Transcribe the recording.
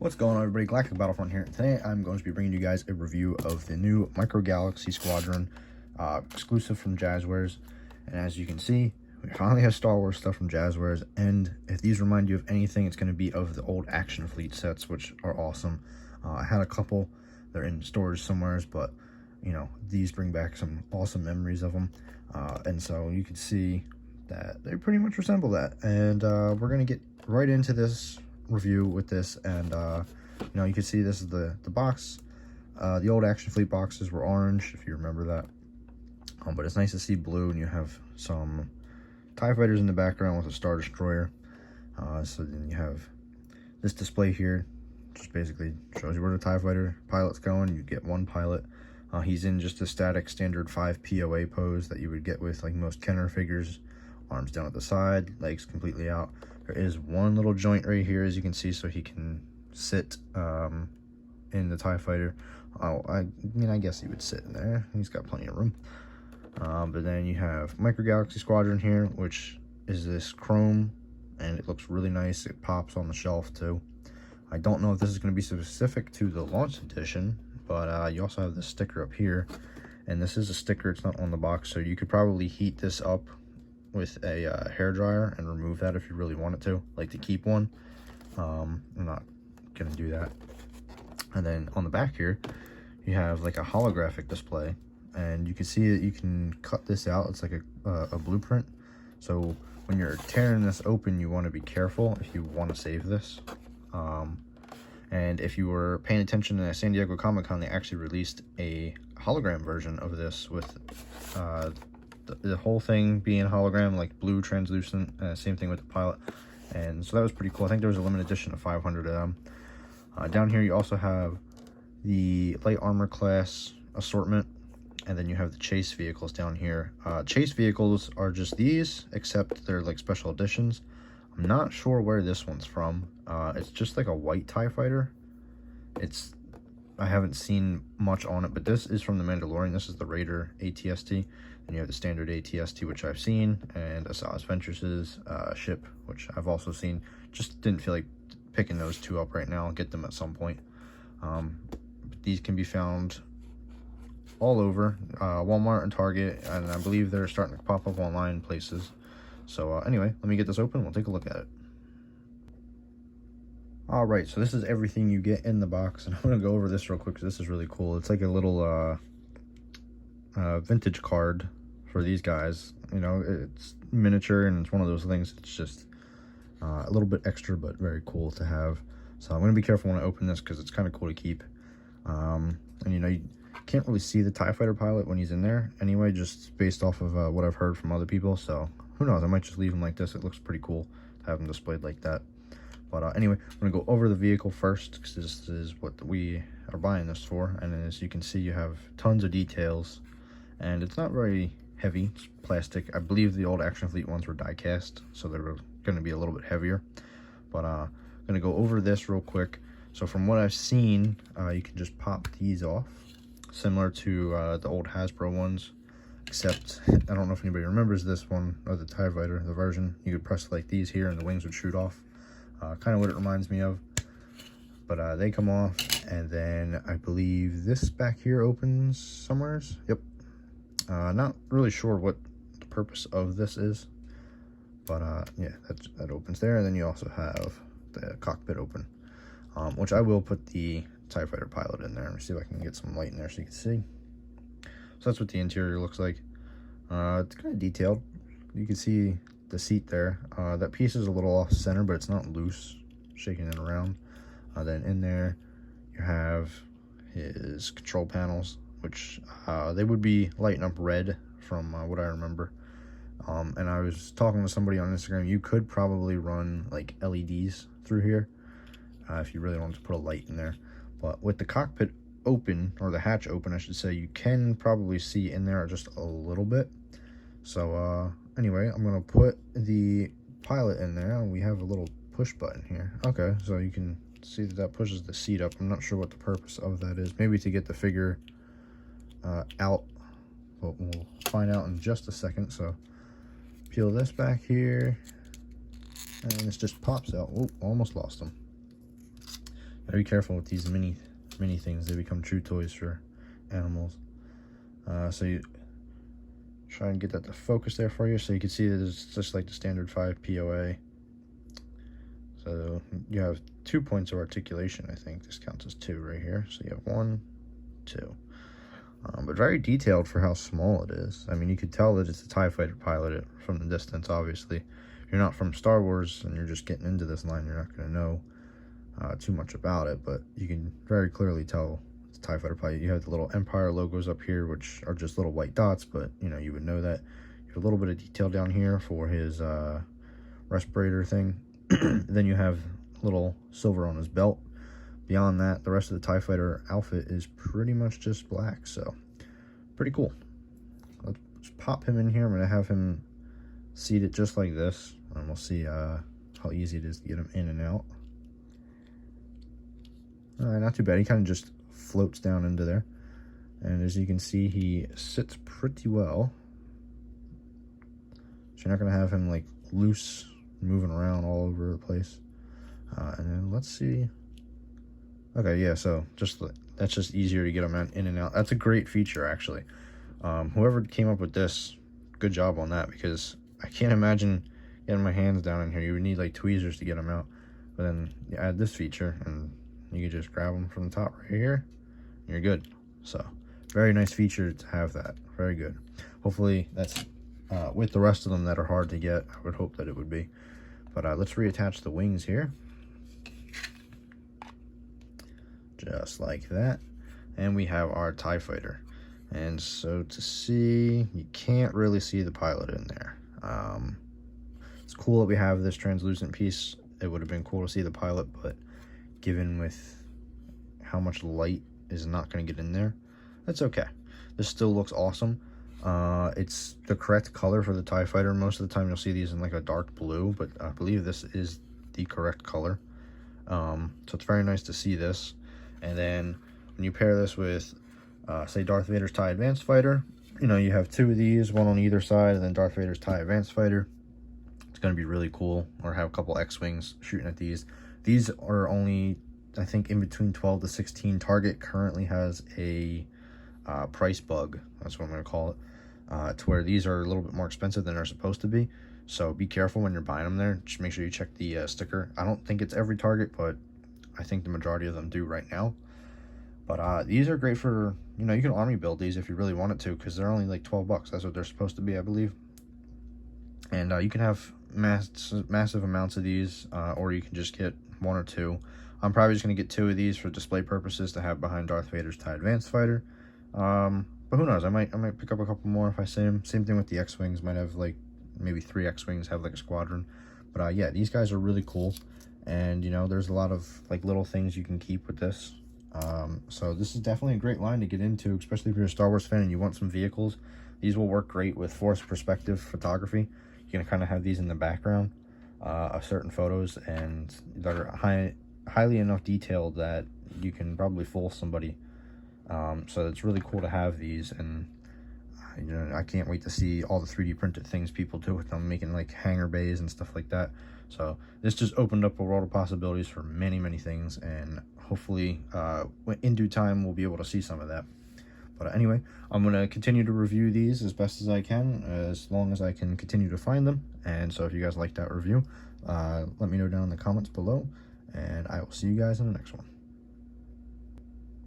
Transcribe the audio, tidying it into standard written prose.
What's going on, everybody? Galactic Battlefront here. Today I'm going to be bringing you guys a review of the new Micro Galaxy Squadron, exclusive from Jazzwares. And as you can see, we finally have Star Wars stuff from Jazzwares, and if these remind you of anything, it's going to be of the old Action Fleet sets, which are awesome. I had a couple. They're in storage somewhere, but you know, these bring back some awesome memories of them. And so you can see that they pretty much resemble that. And we're going to get right into this review with this. And you know, you can see this is the box. The old Action Fleet boxes were orange, if you remember that. But it's nice to see blue, and you have some TIE fighters in the background with a Star Destroyer. So then you have this display here, just basically shows you where the TIE fighter pilot's going. You get one pilot. He's in just a static standard 5 POA pose that you would get with like most Kenner figures. Arms down at the side, legs completely out. There is one little joint right here, as you can see, so he can sit in the TIE fighter. I mean, I guess he would sit in there. He's got plenty of room. But then you have Micro Galaxy Squadron here, which is this chrome, and it looks really nice. It pops on the shelf too. I don't know if this is going to be specific to the launch edition, but you also have this sticker up here, and this is a sticker. It's not on the box, so you could probably heat this up with a hair dryer and remove that if you really wanted to, like to keep one. I'm not gonna do that. And then on the back here, you have like a holographic display, and you can see that you can cut this out. It's like a blueprint. So when you're tearing this open, you want to be careful if you want to save this. And if you were paying attention to San Diego Comic-Con, they actually released a hologram version of this with the whole thing being hologram, like blue translucent. Same thing with the pilot, and so that was pretty cool. I think there was a limited edition of 500 of them. Down here you also have the light armor class assortment, and then you have the chase vehicles down here. Chase vehicles are just these, except they're like special editions. I'm not sure where this one's from. It's just like a white TIE fighter. I haven't seen much on it, but this is from the Mandalorian. This is the Raider ATST. And you have the standard ATST, which I've seen, and Asajj Ventress's ship, which I've also seen. Just didn't feel like picking those two up right now. I'll get them at some point. But these can be found all over Walmart and Target, and I believe they're starting to pop up online places. So anyway, let me get this open. We'll take a look at it. Alright, so this is everything you get in the box, and I'm going to go over this real quick because this is really cool. It's like a little vintage card for these guys. You know, it's miniature, and it's one of those things. It's just a little bit extra, but very cool to have. So I'm going to be careful when I open this because it's kind of cool to keep. And you know, you can't really see the TIE fighter pilot when he's in there anyway, just based off of what I've heard from other people. So who knows, I might just leave him like this. It looks pretty cool to have him displayed like that. But anyway, I'm going to go over the vehicle first because this is what we are buying this for. And as you can see, you have tons of details, and it's not very heavy. It's plastic. I believe the old Action Fleet ones were die cast, so they're going to be a little bit heavier. But I'm going to go over this real quick. So from what I've seen, you can just pop these off, similar to the old Hasbro ones, except I don't know if anybody remembers this one, or the TIE Fighter, the version. You could press like these here and the wings would shoot off. Kind of what it reminds me of. But they come off, and then I believe this back here opens somewheres. Yep. Not really sure what the purpose of this is, but yeah, that opens there. And then you also have the cockpit open, which I will put the TIE Fighter pilot in there. Let me see if I can get some light in there so you can see. So that's what the interior looks like. It's kind of detailed. You can see the seat there. That piece is a little off center, but it's not loose, shaking it around. Then in there you have his control panels, which they would be lighting up red from what I remember. And I was talking to somebody on Instagram. You could probably run like LEDs through here if you really wanted to put a light in there. But with the cockpit open, or the hatch open I should say, you can probably see in there just a little bit. So anyway, I'm going to put the pilot in there, and we have a little push button here. Okay, so you can see that pushes the seat up. I'm not sure what the purpose of that is. Maybe to get the figure out, but we'll find out in just a second. So peel this back here, and this just pops out. Oh, almost lost him. be careful with these mini things. They become true toys for animals. So you try and get that to focus there for you, so you can see that it's just like the standard 5 POA. So you have 2 points of articulation. I think this counts as 2 right here. So you have 1, 2. But very detailed for how small it is. I mean, you could tell that it's a TIE fighter pilot from the distance, obviously. If you're not from Star Wars and you're just getting into this line, you're not going to know too much about it, but you can very clearly tell it's a TIE fighter pilot. You have the little Empire logos up here, which are just little white dots, but you know, you would know that. You have a little bit of detail down here for his respirator thing. Then you have a little silver on his belt. Beyond that, the rest of the TIE fighter outfit is pretty much just black, so pretty cool. Let's pop him in here. I'm going to have him seated just like this, and we'll see how easy it is to get him in and out. Not too bad. He kind of just floats down into there, and as you can see, he sits pretty well. So you're not going to have him like loose, moving around all over the place. And then let's see. Okay, yeah, so that's just easier to get them in and out. That's a great feature, actually. Whoever came up with this, good job on that, because I can't imagine getting my hands down in here. You would need like tweezers to get them out. But then you add this feature, and you can just grab them from the top right here, and you're good. So, very nice feature to have that. Very good. Hopefully, that's with the rest of them that are hard to get. I would hope that it would be. But let's reattach the wings here. Just like that. And we have our TIE fighter. And so to see, you can't really see the pilot in there. It's cool that we have this translucent piece. It would have been cool to see the pilot, but given with how much light is not going to get in there, that's okay. This still looks awesome. It's the correct color for the TIE fighter. Most of the time you'll see these in like a dark blue, but I believe this is the correct color. So it's very nice to see this. And then when you pair this with, say, Darth Vader's TIE Advanced Fighter, you know, you have 2 of these, one on either side, and then Darth Vader's TIE Advanced Fighter. It's going to be really cool. Or have a couple X-Wings shooting at these. These are only, I think, in between 12 to 16. Target currently has a price bug. That's what I'm going to call it. To where these are a little bit more expensive than they're supposed to be. So be careful when you're buying them there. Just make sure you check the sticker. I don't think it's every Target, but I think the majority of them do right now. But these are great for, you know, you can army build these if you really wanted to, because they're only like 12 bucks. That's what they're supposed to be, I believe. And you can have massive amounts of these, or you can just get 1 or 2. I'm probably just going to get 2 of these for display purposes to have behind Darth Vader's TIE Advanced Fighter. But who knows? I might pick up a couple more if I see them. Same thing with the X-Wings. Might have like maybe 3 X-Wings have like a squadron. But yeah, these guys are really cool. And, you know, there's a lot of like little things you can keep with this. So this is definitely a great line to get into, especially if you're a Star Wars fan and you want some vehicles. These will work great with forced perspective photography. You can kind of have these in the background of certain photos, and they're highly enough detailed that you can probably fool somebody. So it's really cool to have these, and you know, I can't wait to see all the 3D printed things people do with them, making like hangar bays and stuff like that. So this just opened up a world of possibilities for many, many things, and hopefully in due time we'll be able to see some of that. But anyway, I'm going to continue to review these as best as I can, as long as I can continue to find them. And so if you guys like that review, let me know down in the comments below, and I will see you guys in the next one.